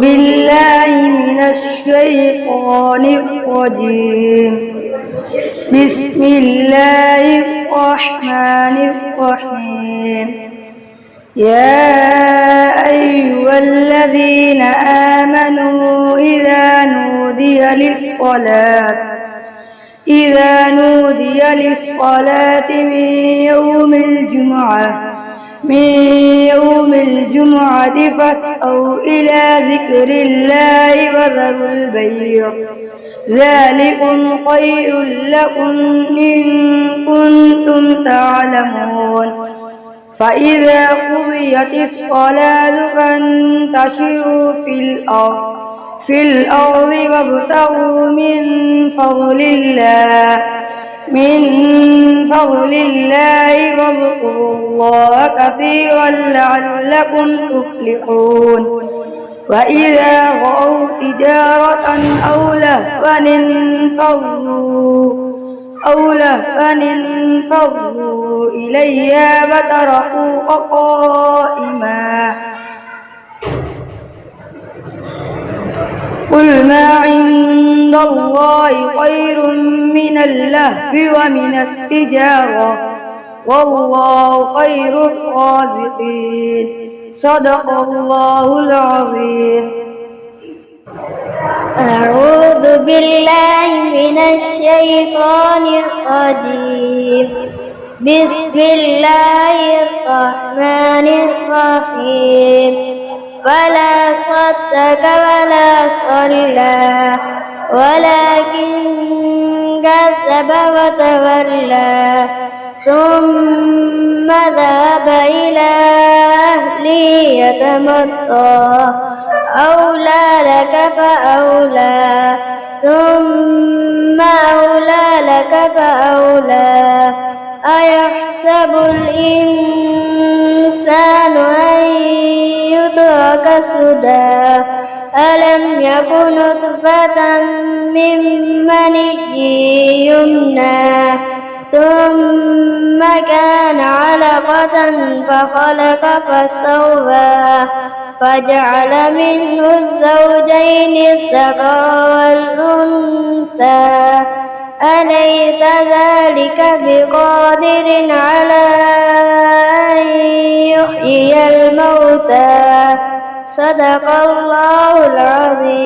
بالله من الشيطان الرجيم. بسم الله الرحمن الرحيم. يا أيها الذين آمنوا إذا نودي للصلاة من يوم الجمعة فاسعوا إلى ذكر الله وذروا البيع ذلكم خير لكم إن كنتم تعلمون. فإذا قضيت الصلاة فانتشروا في الأرض وابتغوا من فضل الله واذكروا الله كثيرا لعلكم تفلحون. وإذا رأوا تجارة أو لهوا انفضوا إليها وتركوك قائما. قل ما عند الله خير من اللهو ومن التجارة والله خير الرازقين. صدق الله العظيم. أعوذ بالله من الشيطان الرجيم. بسم الله الرحمن الرحيم. فلا صدق ولا صلى ولكن كذب وتولى ثم ذهب إلى أهله يتمطى أولى لك فأولى ثم أولى لك فأولى. أيحسب الإنسان أن يترك سدى ألم يكن نطفة من مني يمنى ثم كان علقة فخلق فسوى فجعل منه الزوجين الذكر والأنثى. أليس ذلك بقادر على أن يحيي الموتى. صدق الله العظيم.